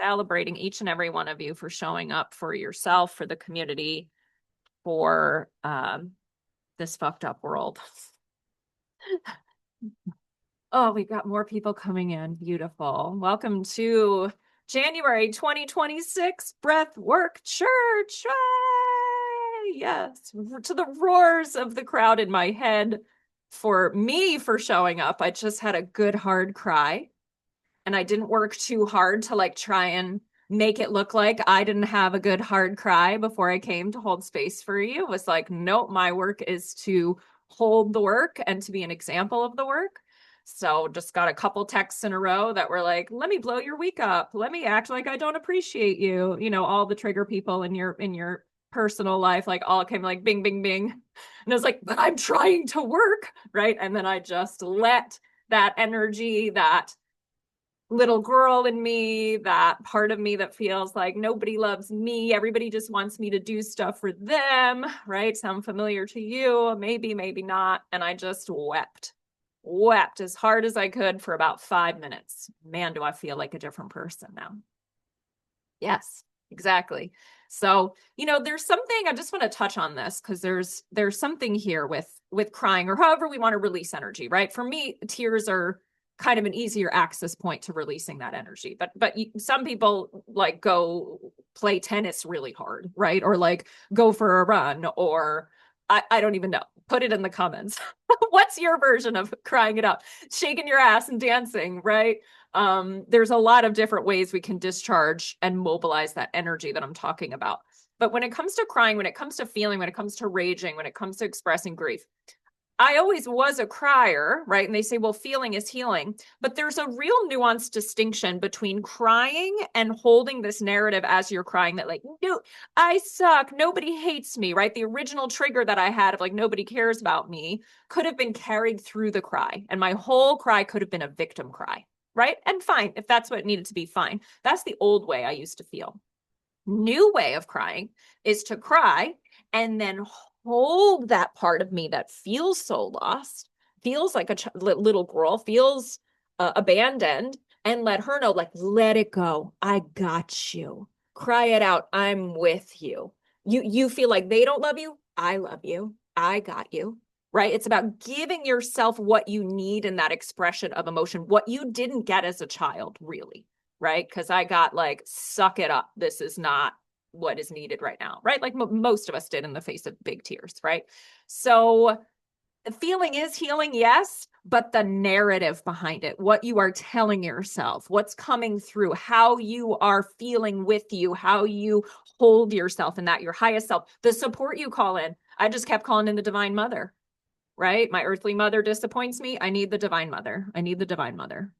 Celebrating each and every one of you for showing up for yourself, for the community, for this fucked up world. Oh, we've got more people coming in. Beautiful. Welcome to January 2026 Breathwork Church. Yay! Yes, to the roars of the crowd in my head for me for showing up. I just had a good hard cry, and I didn't work too hard to like try and make it look like I didn't have a good hard cry before I came to hold space for you. It was like, nope, my work is to hold the work and to be an example of the work. So just got a couple texts in a row that were like, let me blow your week up. Let me act like I don't appreciate you. You know, all the trigger people in your personal life, like all came like bing, bing, bing. And I was like, but I'm trying to work, right? And then I just let that energy, that little girl in me, that part of me that feels like nobody loves me, everybody just wants me to do stuff for them, right? Sound familiar to you? Maybe, maybe not. And I just wept as hard as I could for about 5 minutes. Man, do I feel like a different person now. Yes, exactly. So, there's something I just want to touch on this because there's something here with crying or however we want to release energy, right? For me, tears are kind of an easier access point to releasing that energy. But some people like go play tennis really hard, right? Or like go for a run, or I don't even know. Put it in the comments. What's your version of crying it up? Shaking your ass and dancing, right? There's a lot of different ways we can discharge and mobilize that energy that I'm talking about. But when it comes to crying, when it comes to feeling, when it comes to raging, when it comes to expressing grief, I always was a crier, right? And they say, well, feeling is healing. But there's a real nuanced distinction between crying and holding this narrative as you're crying that, like, no, I suck. Nobody hates me, right? The original trigger that I had of like, nobody cares about me could have been carried through the cry. And my whole cry could have been a victim cry, right? And fine, if that's what it needed to be, fine. That's the old way I used to feel. New way of crying is to cry and then hold that part of me that feels so lost, feels like a little girl, feels abandoned, and let her know, like, let it go. I got you. Cry it out. I'm with you. You feel like they don't love you. I love you. I got you. Right? It's about giving yourself what you need in that expression of emotion, what you didn't get as a child, really. Right? Because I got like, suck it up. This is not what is needed right now, right? Like most of us did in the face of big tears, right? So the feeling is healing, yes, but the narrative behind it, what you are telling yourself, what's coming through, how you are feeling with you, how you hold yourself in that, your highest self, the support you call in. I just kept calling in the Divine Mother, right? My earthly mother disappoints me. I need the Divine Mother. I need the Divine Mother.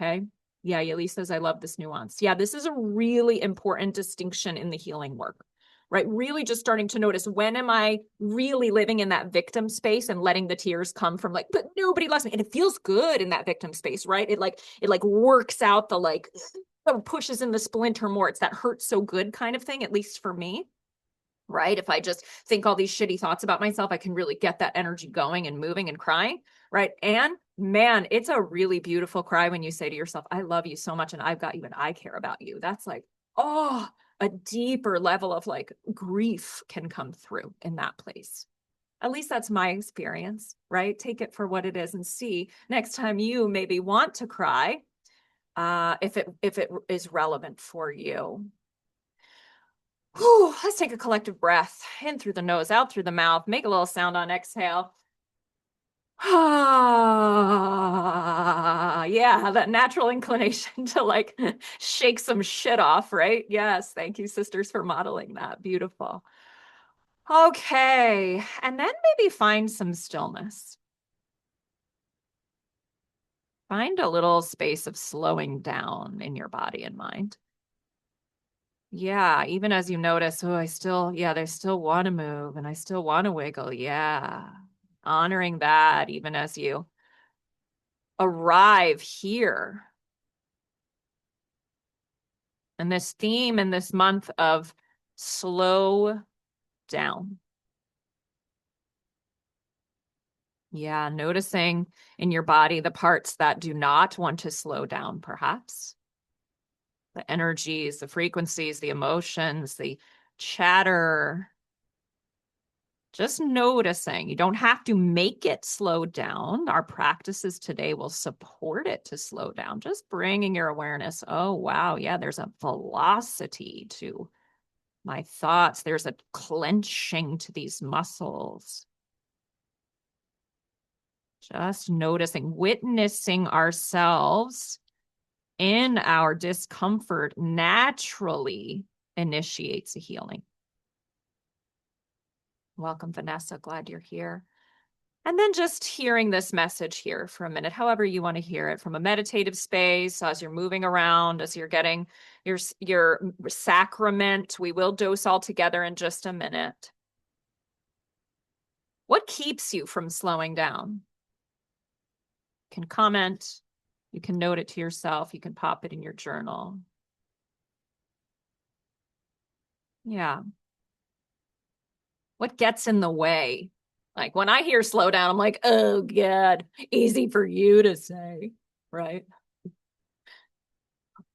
Okay. Yeah, Yali says, I love this nuance. Yeah, this is a really important distinction in the healing work, right? Really just starting to notice, when am I really living in that victim space and letting the tears come from like, but nobody loves me. And it feels good in that victim space, right? It like works out the like, pushes in the splinter more. It's that hurts so good kind of thing, at least for me. Right? If I just think all these shitty thoughts about myself, I can really get that energy going and moving and crying. Right. And man, it's a really beautiful cry when you say to yourself, I love you so much and I've got you and I care about you. That's like, oh, a deeper level of like grief can come through in that place. At least that's my experience, right? Take it for what it is and see next time you maybe want to cry, if it is relevant for you. Whew, let's take a collective breath in through the nose, out through the mouth. Make a little sound on exhale. Yeah, that natural inclination to like shake some shit off, right? Yes, thank you, sisters, for modeling that. Beautiful. Okay, and then maybe find some stillness. Find a little space of slowing down in your body and mind. Yeah, even as you notice, oh, they still want to move and I still want to wiggle. Yeah. Honoring that even as you arrive here. And this theme in this month of slow down. Yeah, noticing in your body the parts that do not want to slow down, perhaps. The energies, the frequencies, the emotions, the chatter. Just noticing. You don't have to make it slow down. Our practices today will support it to slow down. Just bringing your awareness. Oh, wow. Yeah, there's a velocity to my thoughts. There's a clenching to these muscles. Just noticing, witnessing ourselves in our discomfort naturally initiates a healing. Welcome, Vanessa. Glad you're here. And then just hearing this message here for a minute, however you want to hear it, from a meditative space, as you're moving around, as you're getting your sacrament. We will dose all together in just a minute. What keeps you from slowing down? You can comment. You can note it to yourself. You can pop it in your journal. Yeah. What gets in the way? Like when I hear slow down, I'm like, oh God, easy for you to say, right?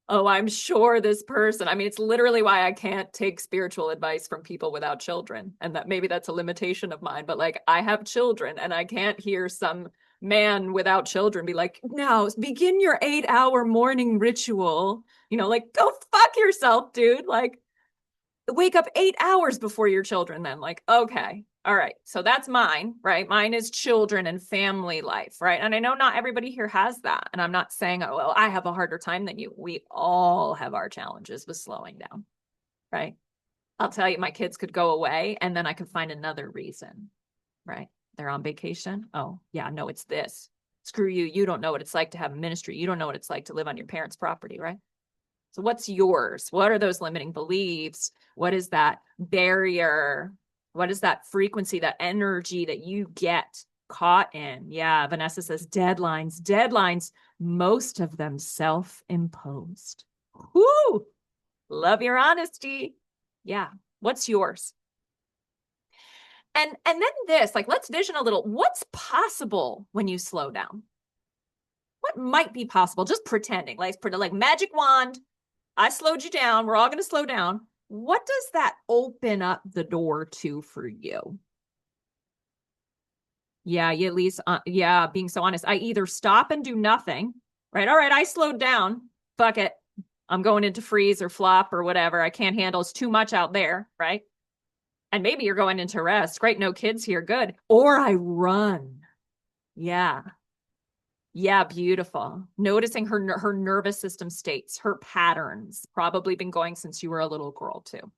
Oh, I'm sure this person. I mean, it's literally why I can't take spiritual advice from people without children. And that maybe that's a limitation of mine, but like I have children and I can't hear some man without children be like, now begin your 8-hour morning ritual. Like, go fuck yourself, dude. Like, wake up 8 hours before your children then. Like, okay, all right, so that's mine, right? Mine is children and family life, right? And I know not everybody here has that, and I'm not saying, oh, well, I have a harder time than you. We all have our challenges with slowing down, right? I'll tell you, my kids could go away and then I could find another reason, right? They're on vacation. Oh yeah, no, it's this. Screw you. You don't know what it's like to have a ministry. You don't know what it's like to live on your parents' property, right? So what's yours? What are those limiting beliefs? What is that barrier? What is that frequency, that energy that you get caught in? Yeah, Vanessa says deadlines, most of them self-imposed. Whoo! Love your honesty. Yeah. What's yours? And then this, like, let's vision a little. What's possible when you slow down? What might be possible? Just pretending, like magic wand. I slowed you down. We're all going to slow down. What does that open up the door to for you? Yeah, you at least, being so honest. I either stop and do nothing, right? All right, I slowed down. Fuck it. I'm going into freeze or flop or whatever. I can't handle. It's too much out there, right? And maybe you're going into rest. Great, no kids here. Good. Or I run. Yeah. Yeah, beautiful. Noticing her nervous system states, her patterns, probably been going since you were a little girl too.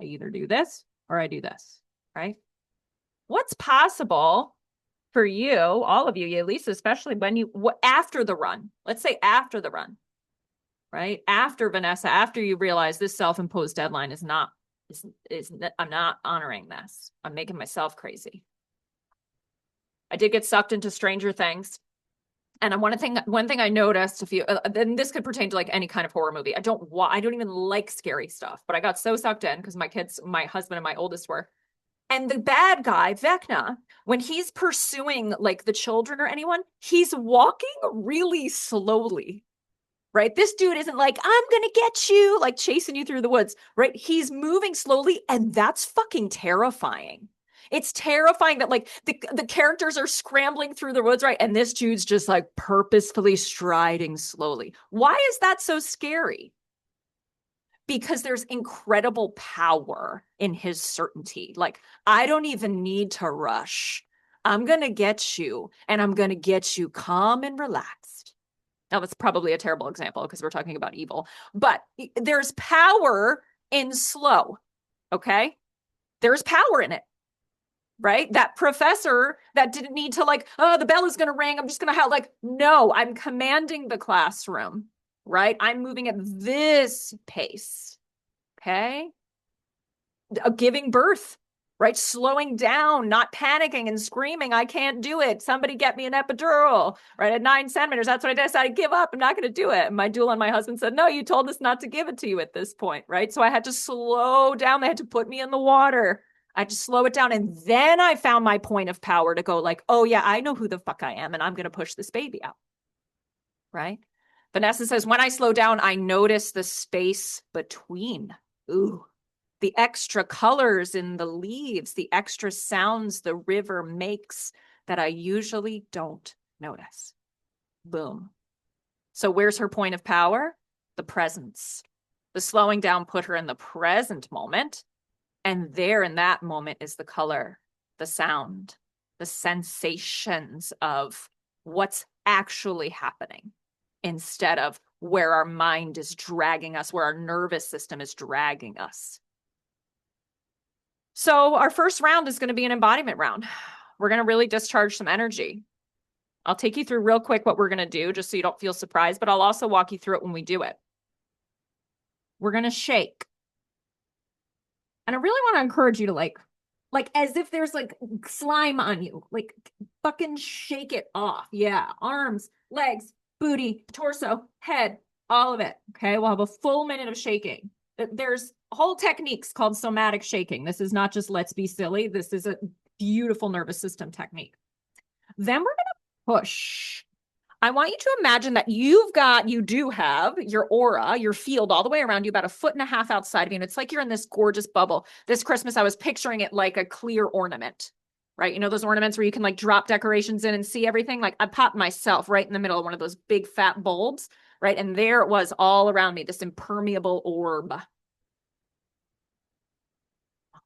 I either do this or I do this, right? What's possible for you, all of you, at least especially when after the run, let's say after the run, right? After Vanessa, after you realize this self-imposed deadline is I'm not honoring this. I'm making myself crazy. I did get sucked into Stranger Things. And one thing I noticed, and this could pertain to like any kind of horror movie. I don't even like scary stuff, but I got so sucked in because my kids, my husband and my oldest were. And the bad guy, Vecna, when he's pursuing like the children or anyone, he's walking really slowly, right? This dude isn't like, I'm going to get you, like chasing you through the woods, right? He's moving slowly, and that's fucking terrifying. It's terrifying that like the characters are scrambling through the woods, right? And this dude's just like purposefully striding slowly. Why is that so scary? Because there's incredible power in his certainty. Like, I don't even need to rush. I'm going to get you, and I'm going to get you calm and relaxed. Now, that's probably a terrible example because we're talking about evil, but there's power in slow, okay? There's power in it. Right? That professor that didn't need to like, oh, the bell is going to ring. I'm just going to have like, no, I'm commanding the classroom, right? I'm moving at this pace. Okay. Giving birth, right? Slowing down, not panicking and screaming, I can't do it. Somebody get me an epidural, right? At 9 centimeters. That's what I decided to give up. I'm not going to do it. And my doula and my husband said, no, you told us not to give it to you at this point, right? So I had to slow down. They had to put me in the water. I had to slow it down. And then I found my point of power to go like, oh yeah, I know who the fuck I am. And I'm going to push this baby out. Right. Vanessa says, when I slow down, I notice the space between. Ooh, the extra colors in the leaves, the extra sounds the river makes that I usually don't notice. Boom. So where's her point of power? The presence. The slowing down put her in the present moment. And there in that moment is the color, the sound, the sensations of what's actually happening instead of where our mind is dragging us, where our nervous system is dragging us. So our first round is going to be an embodiment round. We're going to really discharge some energy. I'll take you through real quick what we're going to do, just so you don't feel surprised, but I'll also walk you through it when we do it. We're going to shake. And I really want to encourage you to like as if there's like slime on you, like fucking shake it off. Yeah. Arms, legs, booty, torso, head, all of it. Okay. We'll have a full minute of shaking. There's whole techniques called somatic shaking. This is not just let's be silly. This is a beautiful nervous system technique. Then we're going to push. I want you to imagine that you do have your aura, your field all the way around you, about 1.5 feet outside of you. And it's like you're in this gorgeous bubble. This Christmas, I was picturing it like a clear ornament, right? You know, those ornaments where you can like drop decorations in and see everything. Like I popped myself right in the middle of one of those big fat bulbs, right? And there it was all around me, this impermeable orb.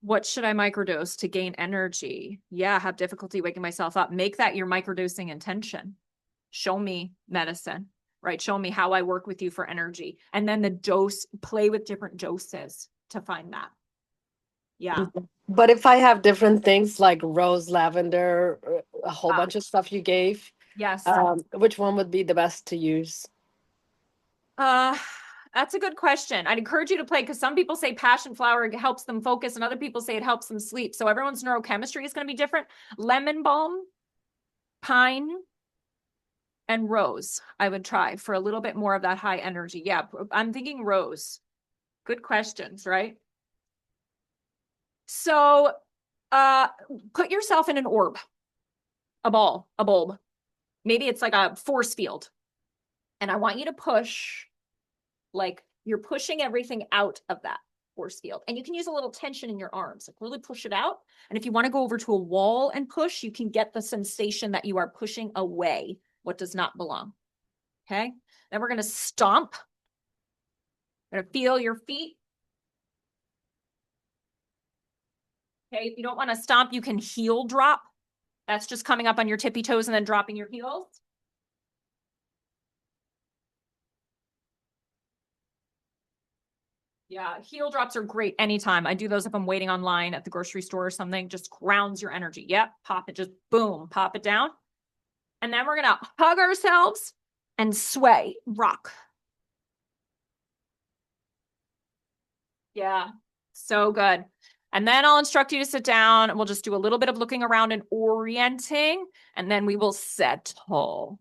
What should I microdose to gain energy? Yeah, have difficulty waking myself up. Make that your microdosing intention. Show me medicine, right? Show me how I work with you for energy. And then the dose, play with different doses to find that. Yeah. But if I have different things like rose, lavender, a whole bunch of stuff you gave, Yes. which one would be the best to use? That's a good question. I'd encourage you to play because some people say passion flower helps them focus and other people say it helps them sleep. So everyone's neurochemistry is going to be different. Lemon balm, pine, and rose, I would try for a little bit more of that high energy. Yeah, I'm thinking rose. Good questions, right? So put yourself in an orb, a ball, a bulb. Maybe it's like a force field. And I want you to push, like you're pushing everything out of that force field. And you can use a little tension in your arms, like really push it out. And if you want to go over to a wall and push, you can get the sensation that you are pushing away what does not belong. Okay. Then we're going to stomp. We're going to feel your feet. Okay. If you don't want to stomp, you can heel drop. That's just coming up on your tippy toes and then dropping your heels. Yeah, heel drops are great anytime. I do those if I'm waiting online at the grocery store or something. Just grounds your energy. Yep, pop it, just boom, pop it down. And then we're going to hug ourselves and sway, rock. Yeah, so good. And then I'll instruct you to sit down and we'll just do a little bit of looking around and orienting. And then we will settle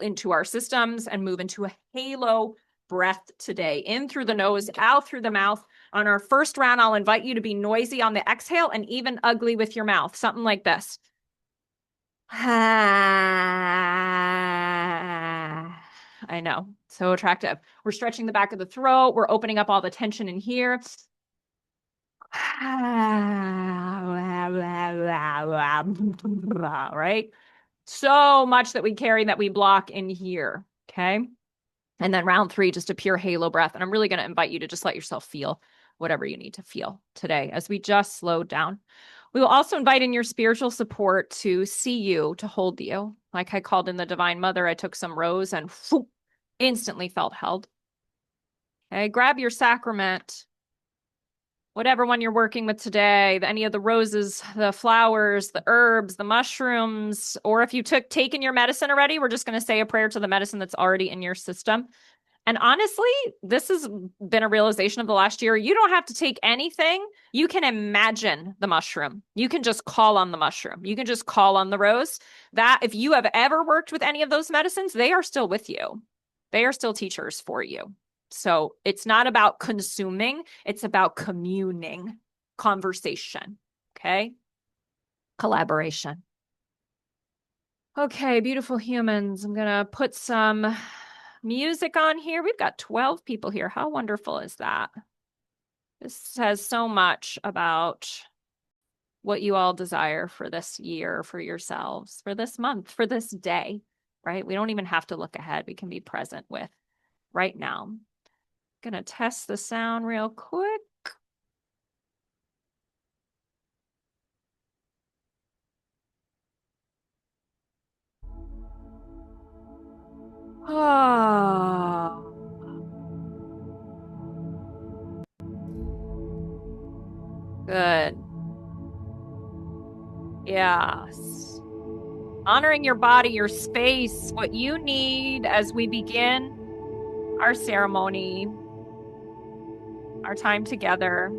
into our systems and move into a halo breath today. In through the nose, out through the mouth. On our first round, I'll invite you to be noisy on the exhale and even ugly with your mouth. Something like this. I know, so attractive. We're stretching the back of the throat. We're opening up all the tension in here. Right? So much that we carry that we block in here. Okay. And then round 3, just a pure halo breath. And I'm really going to invite you to just let yourself feel whatever you need to feel today as we just slow down. We will also invite in your spiritual support to see you, to hold you. Like I called in the Divine Mother, I took some rose and whoop, instantly felt held. Okay, grab your sacrament, whatever one you're working with today, any of the roses, the flowers, the herbs, the mushrooms, or if you taken your medicine already, we're just going to say a prayer to the medicine that's already in your system. And honestly, this has been a realization of the last year. You don't have to take anything. You can imagine the mushroom. You can just call on the mushroom. You can just call on the rose. That if you have ever worked with any of those medicines, they are still with you. They are still teachers for you. So it's not about consuming. It's about communing, conversation. Okay. Collaboration. Okay, beautiful humans. I'm going to put some music on here. We've got 12 people here. How wonderful is that? This says so much about what you all desire for this year, for yourselves, for this month, for this day, right? We don't even have to look ahead. We can be present with right now. I'm gonna test the sound real quick. Oh, good. Yes. Honoring your body, your space, what you need as we begin our ceremony, our time together.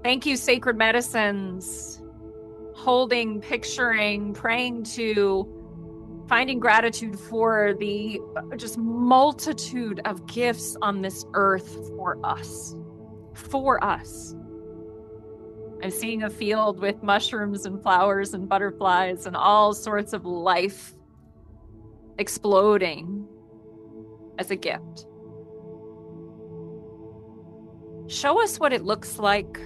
Thank you, sacred medicines. Holding, picturing, praying to, finding gratitude for the just multitude of gifts on this earth for us. For us. I'm seeing a field with mushrooms and flowers and butterflies and all sorts of life exploding as a gift. Show us what it looks like,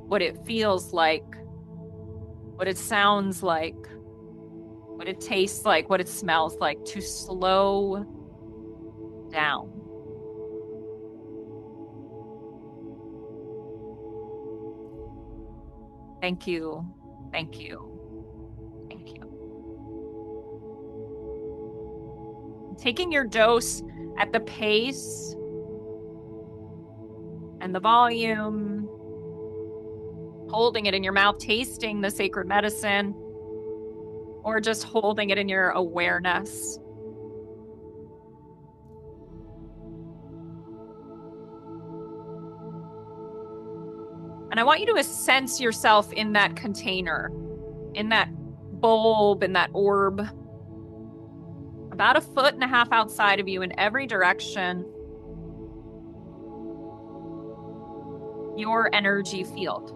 what it feels like, what it sounds like, what it tastes like, what it smells like, to slow down. Thank you. Thank you. Thank you. Taking your dose at the pace and the volume, holding it in your mouth, tasting the sacred medicine, or just holding it in your awareness. And I want you to sense yourself in that container, in that bulb, in that orb, about 1.5 feet outside of you in every direction, your energy field.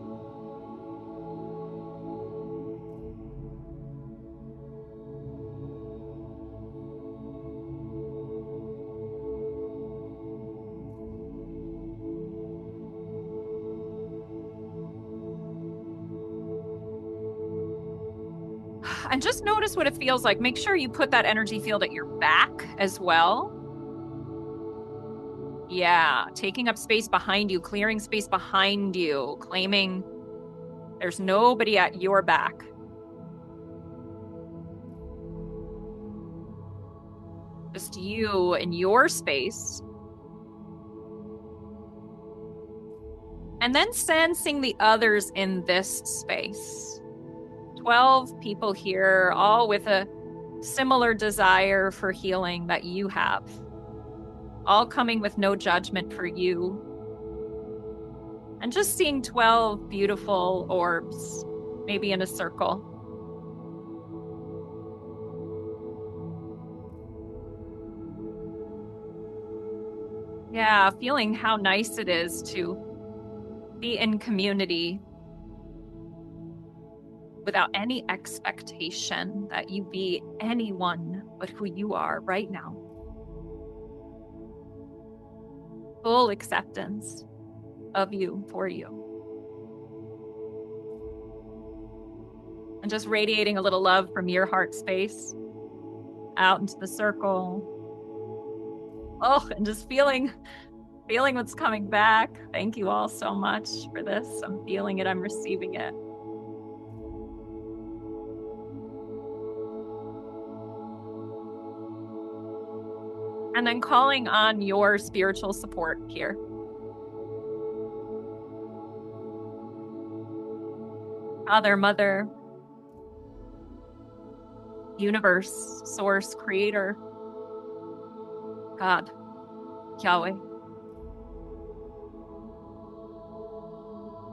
And just notice what it feels like. Make sure you put that energy field at your back as well. Yeah, taking up space behind you, clearing space behind you, claiming there's nobody at your back. Just you in your space. And then sensing the others in this space. 12 people here, all with a similar desire for healing that you have. All coming with no judgment for you. And just seeing 12 beautiful orbs, maybe in a circle. Yeah, feeling how nice it is to be in community without any expectation that you be anyone but who you are right now. Full acceptance of you for you. And just radiating a little love from your heart space out into the circle. Oh, and just feeling what's coming back. Thank you all so much for this. I'm feeling it. I'm receiving it. And then calling on your spiritual support here. Father, Mother, Universe, Source, Creator, God, Yahweh.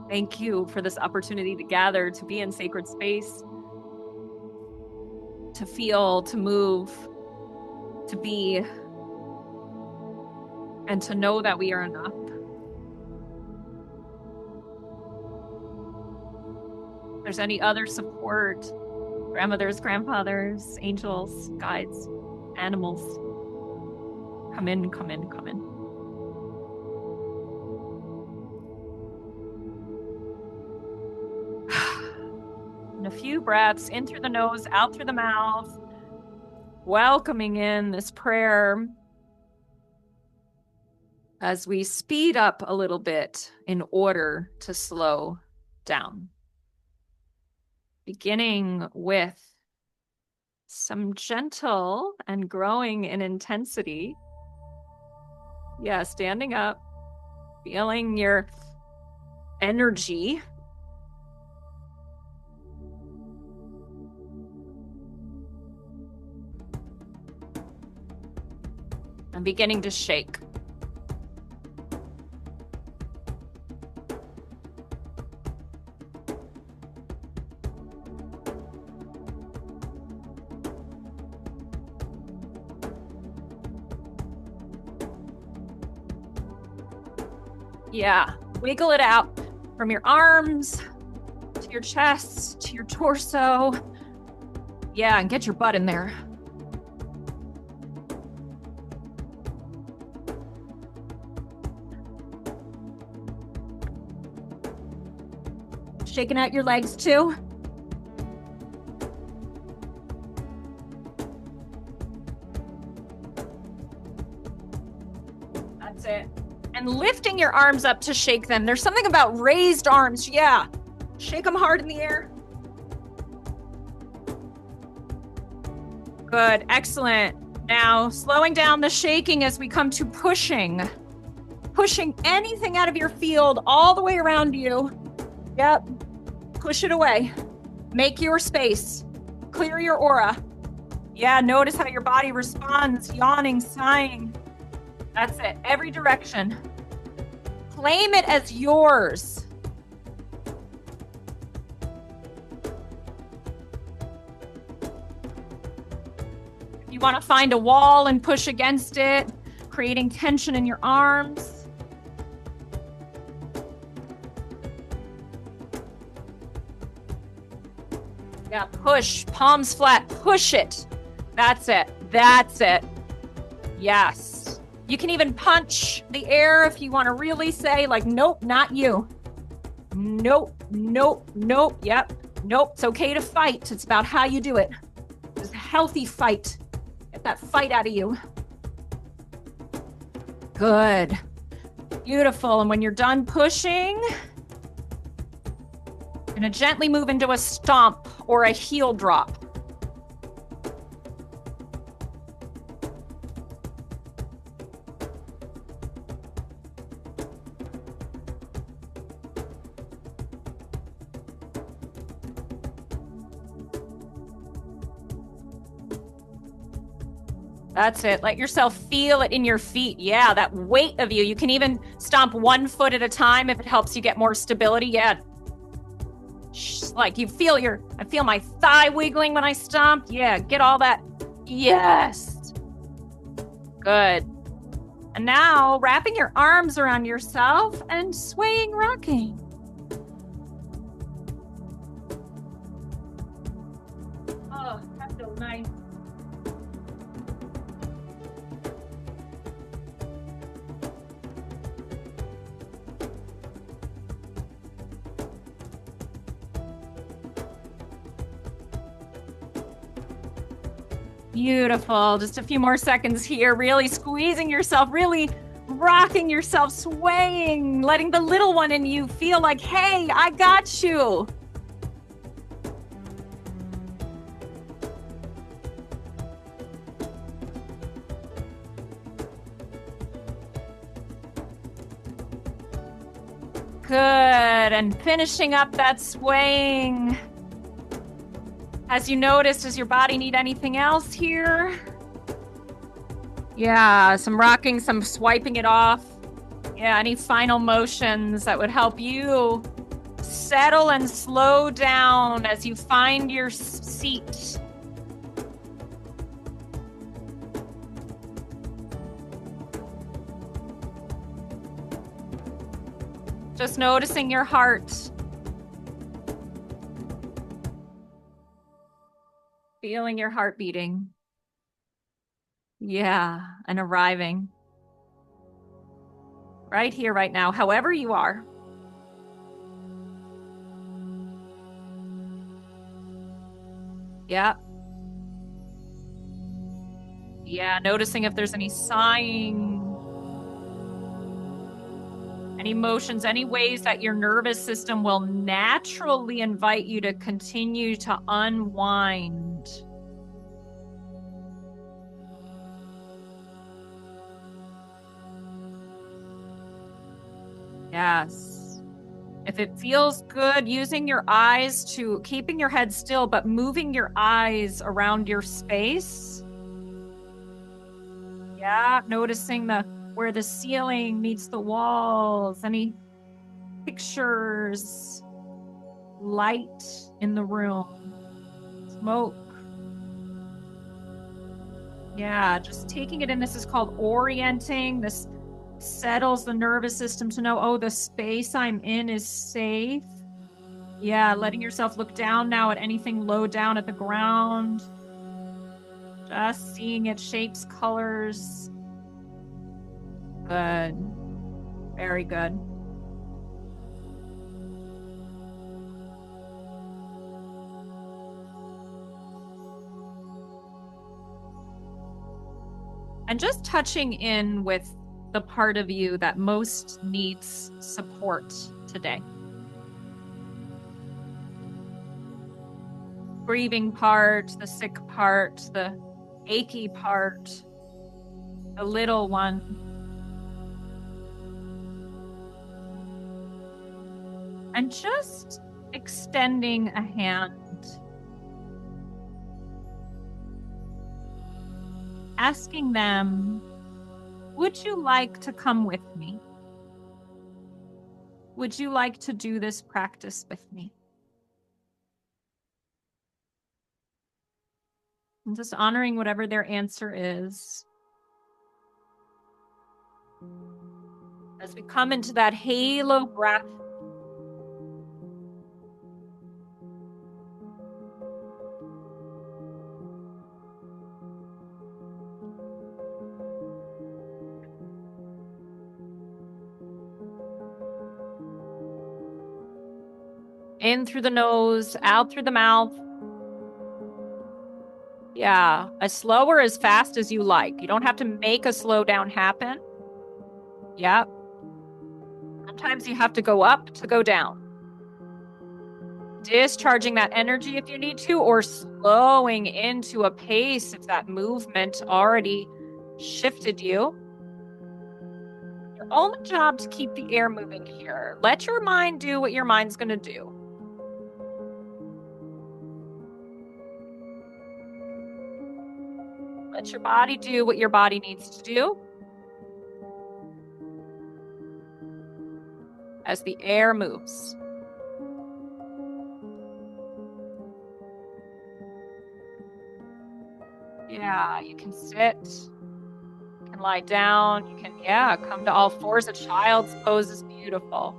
Thank you for this opportunity to gather, to be in sacred space, to feel, to move, to be, and to know that we are enough. If there's any other support, grandmothers, grandfathers, angels, guides, Animals, come in, come in, come in. And a few breaths in through the nose, out through the mouth, welcoming in this prayer as we speed up a little bit in order to slow down. Beginning with some gentle and growing in intensity. Yeah, standing up, feeling your energy. And beginning to shake. Yeah, wiggle it out from your arms to your chest to your torso. Yeah, and get your butt in there. Shaking out your legs too. That's it. And lifting your arms up to shake them. There's something about raised arms. Yeah. Shake them hard in the air. Good. Excellent. Now, slowing down the shaking as we come to pushing. Pushing anything out of your field all the way around you. Yep. Push it away. Make your space. Clear your aura. Yeah, notice how your body responds, yawning, sighing. That's it. Every direction. Claim it as yours. If you want to find a wall and push against it, creating tension in your arms. Yeah, push, palms flat, push it. That's it. That's it. Yes. You can even punch the air if you want to really say, like, nope, not you. Nope, nope, nope. Yep. Nope. It's okay to fight. It's about how you do it. It's a healthy fight. Get that fight out of you. Good. Beautiful. And when you're done pushing, you're going to gently move into a stomp or a heel drop. That's it. Let yourself feel it in your feet. Yeah, that weight of you. You can even stomp one foot at a time if it helps you get more stability. Yeah. Like I feel my thigh wiggling when I stomp. Yeah, get all that. Yes. Good. And now wrapping your arms around yourself and swaying, rocking. Oh, that feels nice. Beautiful. Just a few more seconds here. Really squeezing yourself, really rocking yourself, swaying, letting the little one in you feel like, hey, I got you. Good. And finishing up that swaying. As you notice, does your body need anything else here? Yeah, some rocking, some swiping it off. Yeah, any final motions that would help you settle and slow down as you find your seat. Just noticing your heart. Feeling your heart beating. Yeah, and arriving right here, right now, however you are. Yeah. Yeah, noticing if there's any sighing, any motions, any ways that your nervous system will naturally invite you to continue to unwind. Yes. If it feels good, using your eyes to keeping your head still, but moving your eyes around your space. Yeah, noticing the where the ceiling meets the walls, any pictures, light in the room, smoke. Yeah, just taking it in. This is called orienting. This settles the nervous system to know, oh, the space I'm in is safe. Yeah, letting yourself look down now at anything low down at the ground. Just seeing its shapes, colors. Good. Very good. And just touching in with the part of you that most needs support today. Grieving part, the sick part, the achy part, the little one. And just extending a hand, asking them, would you like to come with me? Would you like to do this practice with me? And just honoring whatever their answer is. As we come into that halo breath, in through the nose, out through the mouth. Yeah, as slow or as fast as you like. You don't have to make a slow down happen. Yeah. Sometimes you have to go up to go down. Discharging that energy if you need to, or slowing into a pace if that movement already shifted you. Your only job to keep the air moving here. Let your mind do what your mind's going to do. Let your body do what your body needs to do. As the air moves. Yeah, you can sit, you can lie down, you can, yeah, come to all fours. A child's pose is beautiful.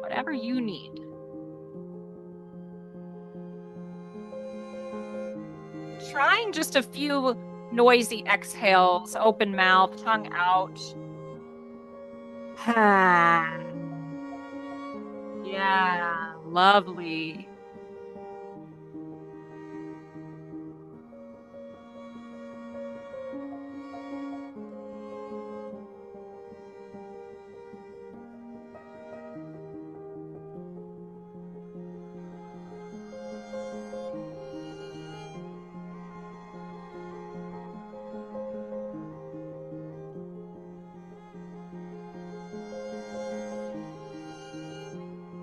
Whatever you need. Trying just a few noisy exhales, open mouth, tongue out. Yeah, lovely.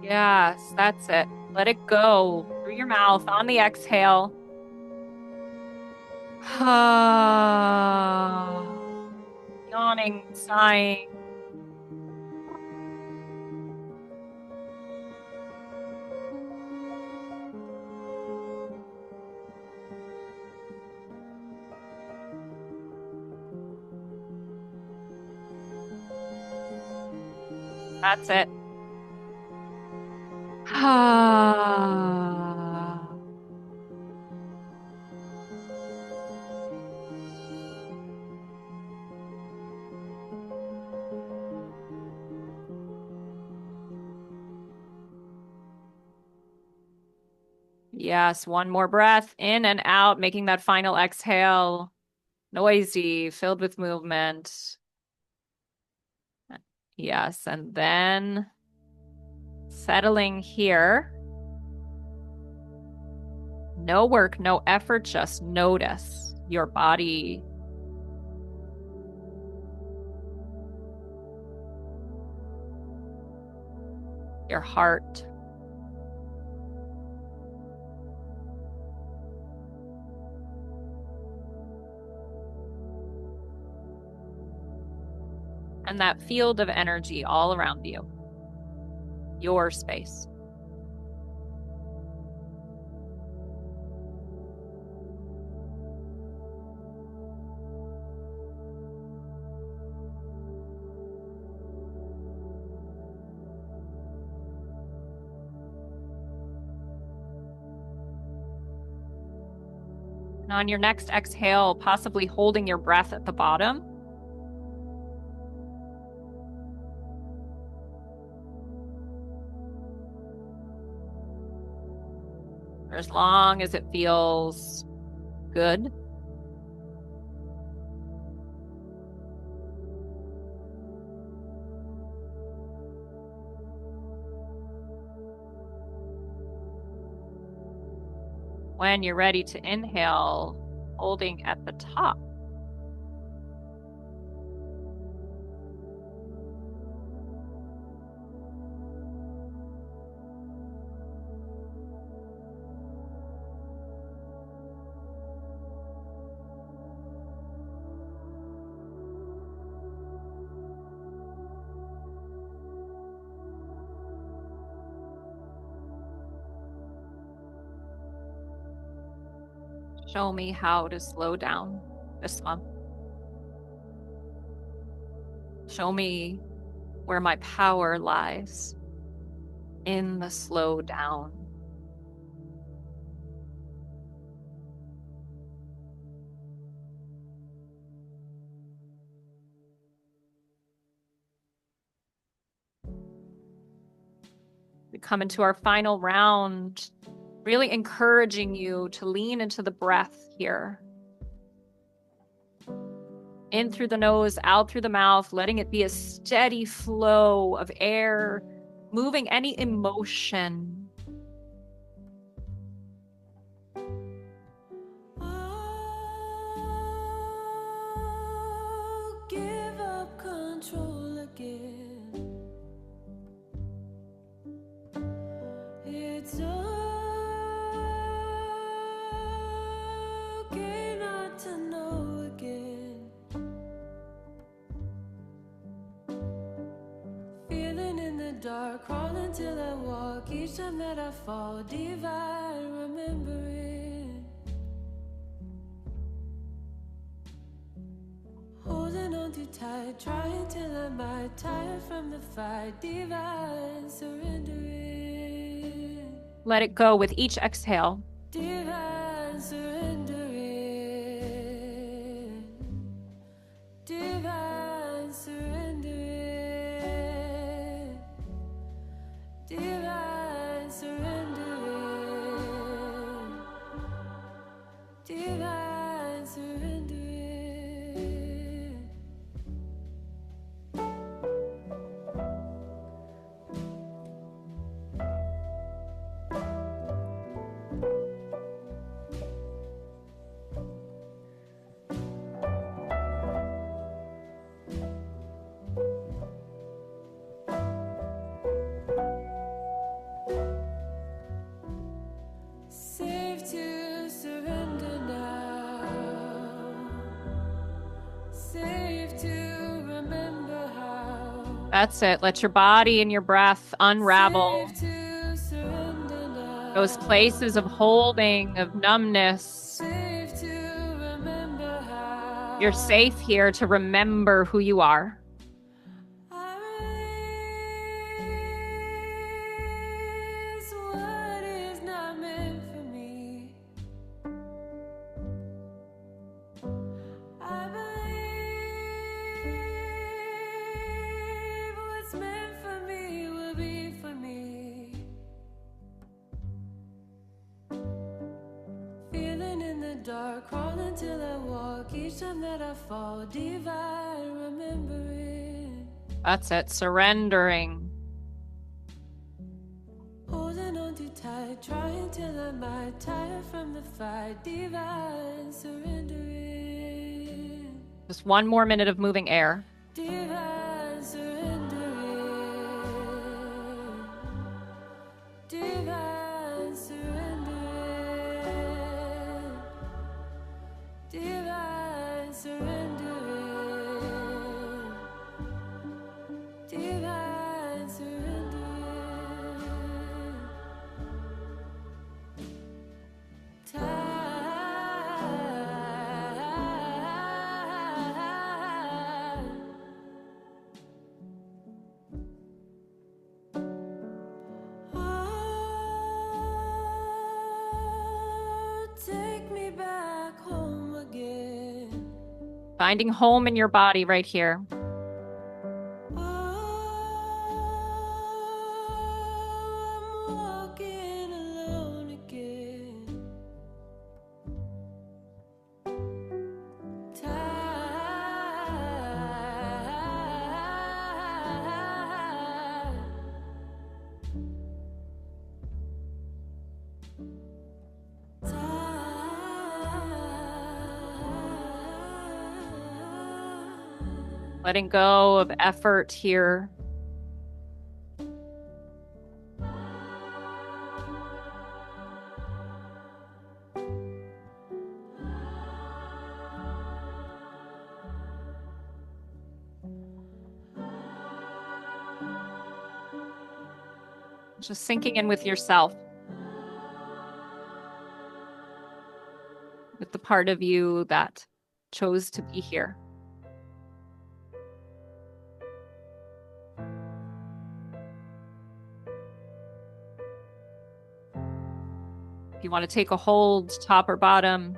Yes, that's it. Let it go through your mouth on the exhale. Yawning, sighing. That's it. Yes, one more breath in and out, making that final exhale noisy, filled with movement. Yes, and then settling here. No work, no effort, just notice your body. Your heart. And that field of energy all around you. Your space. And on your next exhale, possibly holding your breath at the bottom. For as long as it feels good. When you're ready to inhale, holding at the top. Show me how to slow down this month. Show me where my power lies in the slow down. We come into our final round, really encouraging you to lean into the breath here. In through the nose, out through the mouth, letting it be a steady flow of air, moving any emotion. Oh, give up control again. It's okay not to know again. Feeling in the dark, crawling till I walk. Each time that I fall, divine remembering. Holding on too tight, trying till I might. Tired from the fight, divine surrendering. Let it go with each exhale. Divine surrendering. Divine surrendering. Divine surrendering. Divine surrendering. Safe to surrender now. Safe to remember how. That's it. Let your body and your breath unravel Safe to surrender now. those places of holding, of numbness. Safe to remember how. You're safe here to remember who you are. I release what is not meant for me. I believe what's meant for me will be for me. dark, crawling till I walk. Each time that I fall, divine remembering. That's it. Surrendering. Holding on too tight, trying till I might. Tired from the fight, divine surrendering. Just one more minute of moving air. Divine surrendering. Divine surrendering. Divine surrendering. Divine surrendering. Time. Oh, take me back home again. Finding home in your body right here. Oh, I'm walking alone again. Time. Letting go of effort here. Just sinking in with yourself. With the part of you that chose to be here. If you want to take a hold, top or bottom.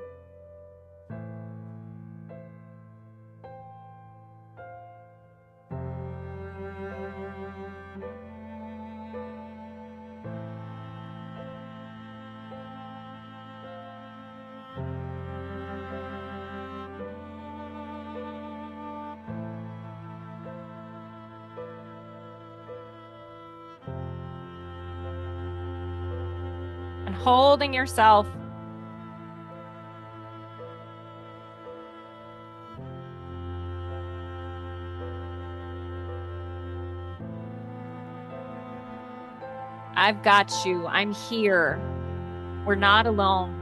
And holding yourself. I've got you. I'm here. We're not alone.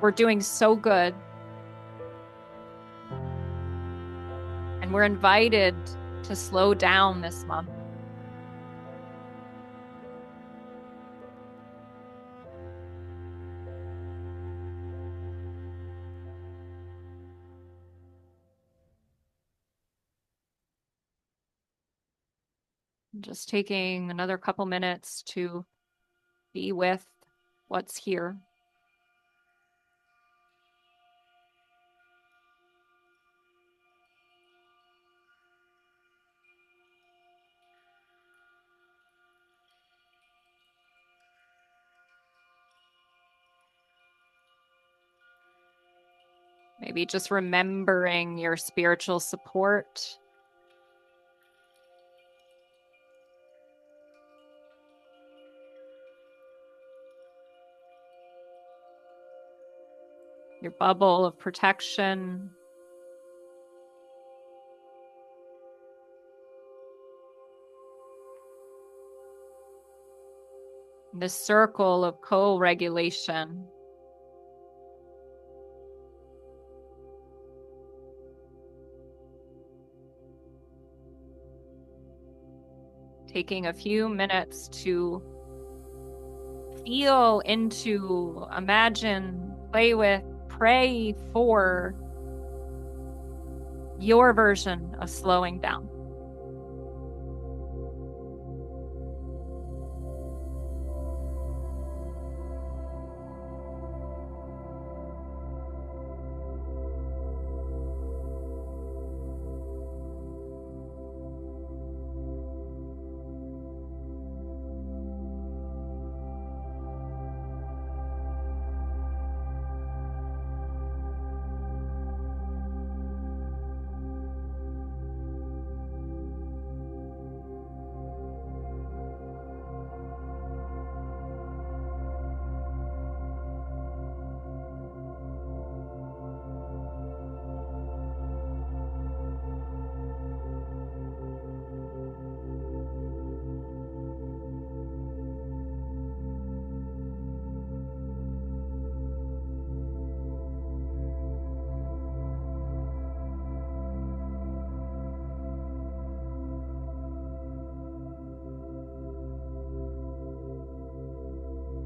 We're doing so good. And we're invited to slow down this month. Just taking another couple minutes to be with what's here. Maybe just remembering your spiritual support. Your bubble of protection. This circle of co-regulation. Taking a few minutes to feel into, imagine, play with, pray for your version of slowing down.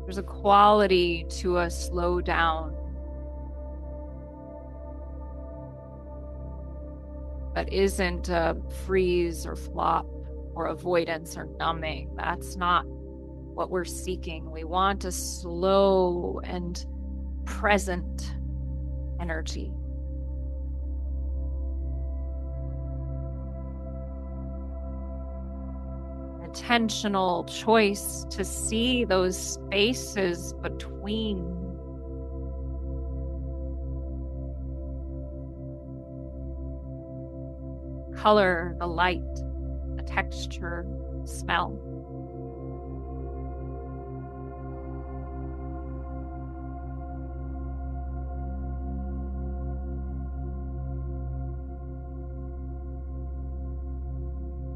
There's a quality to a slow down that isn't a freeze or flop or avoidance or numbing. That's not what we're seeking. We want a slow and present energy. Intentional choice to see those spaces between color, the light, the texture, smell.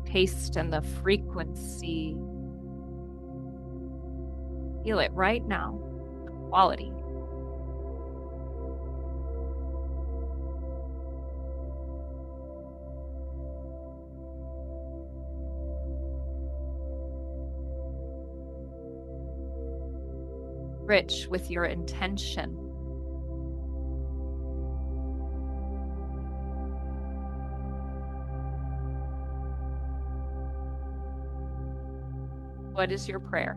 Taste and the frequency. Feel it right now, the quality. Rich with your intention. What is your prayer?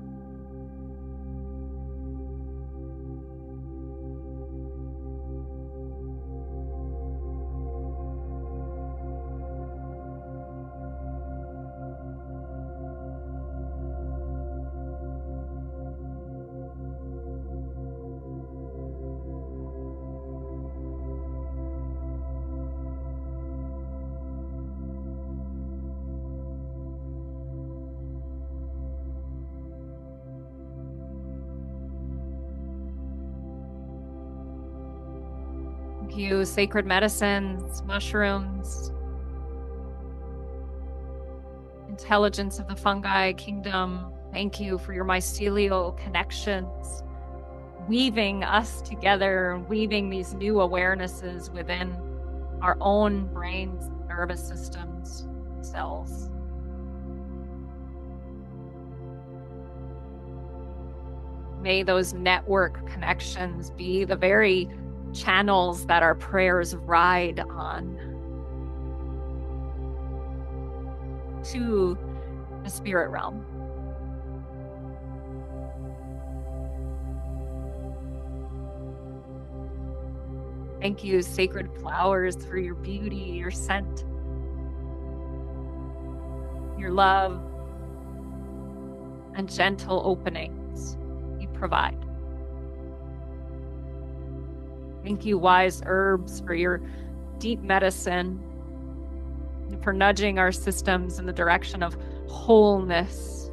Thank you, sacred medicines, mushrooms, intelligence of the fungi kingdom. Thank you for your mycelial connections, weaving us together, weaving these new awarenesses within our own brains, nervous systems, cells. May those network connections be the very channels that our prayers ride on to the spirit realm. Thank you, sacred flowers, for your beauty, your scent, your love, and gentle openings you provide. Thank you, wise herbs, for your deep medicine, and for nudging our systems in the direction of wholeness.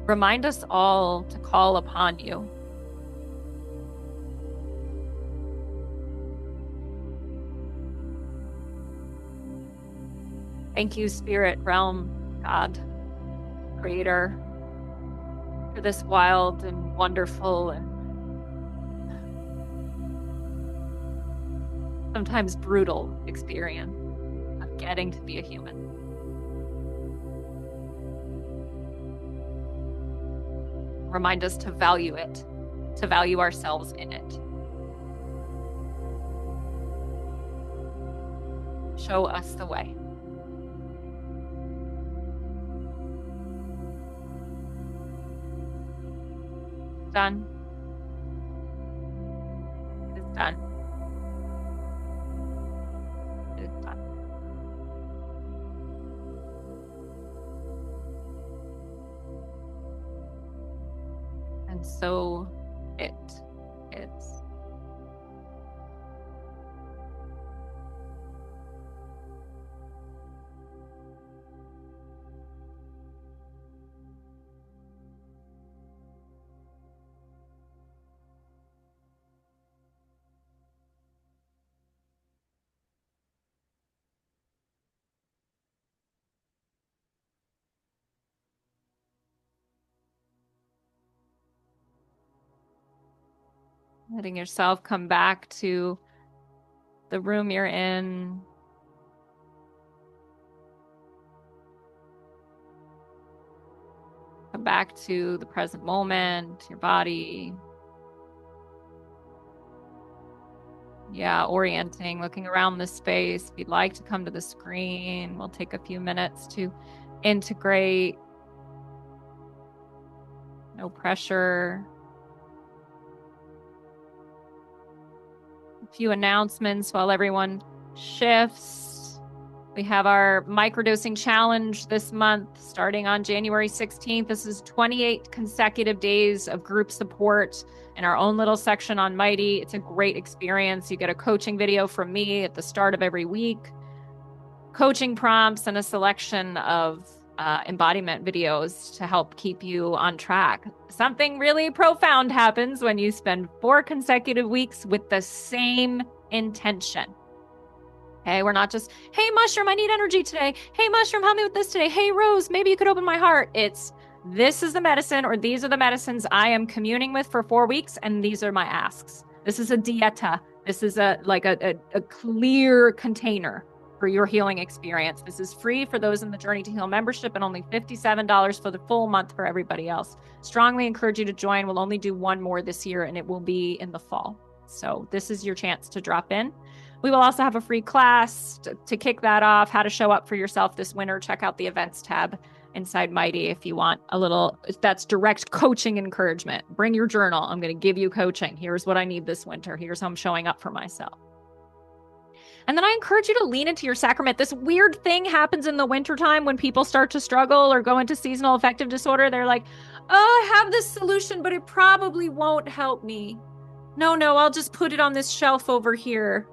Remind us all to call upon you. Thank you, Spirit Realm, God, Creator, for this wild and wonderful and sometimes brutal experience of getting to be a human. Remind us to value it, to value ourselves in it. Show us the way. Done. It is done. It is done. And so it is. Letting yourself come back to the room you're in. Come back to the present moment, your body. Yeah, orienting, looking around the space. If you'd like to come to the screen, we'll take a few minutes to integrate. No pressure. A few announcements while everyone shifts. We have our microdosing challenge this month starting on January 16th. This is 28 consecutive days of group support in our own little section on Mighty. It's a great experience. You get a coaching video from me at the start of every week, coaching prompts, and a selection of embodiment videos to help keep you on track. Something really profound happens when you spend 4 consecutive weeks with the same intention. Okay, we're not just, hey, Mushroom, I need energy today. Hey, Mushroom, help me with this today. Hey, Rose, maybe you could open my heart. It's, this is the medicine, or these are the medicines I am communing with for 4 weeks, and these are my asks. This is a dieta. This is a clear container for your healing experience. This is free for those in the Journey to Heal membership and only $57 for the full month for everybody else. Strongly encourage you to join. We'll only do one more this year, and it will be in the fall. So this is your chance to drop in. We will also have a free class to kick that off, how to show up for yourself this winter. Check out the events tab inside Mighty if you want a little, that's direct coaching encouragement. Bring your journal. I'm going to give you coaching. Here's what I need this winter. Here's how I'm showing up for myself. And then I encourage you to lean into your sacrament. This weird thing happens in the wintertime when people start to struggle or go into seasonal affective disorder. They're like, oh, I have this solution, but it probably won't help me. No, I'll just put it on this shelf over here.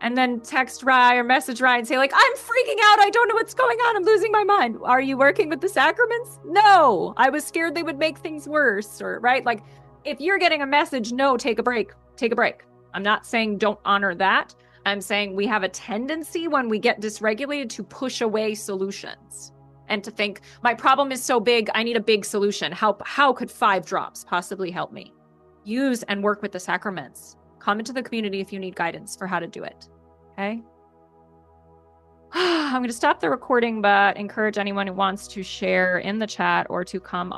And then text Rye or message Rye and say, like, I'm freaking out. I don't know what's going on. I'm losing my mind. Are you working with the sacraments? No, I was scared they would make things worse. Or, right? Like, if you're getting a message, no, take a break. Take a break. I'm not saying don't honor that. I'm saying we have a tendency when we get dysregulated to push away solutions and to think, my problem is so big, I need a big solution. How could 5 drops possibly help me? Use and work with the sacraments. Come into the community if you need guidance for how to do it. Okay? I'm going to stop the recording, but encourage anyone who wants to share in the chat or to come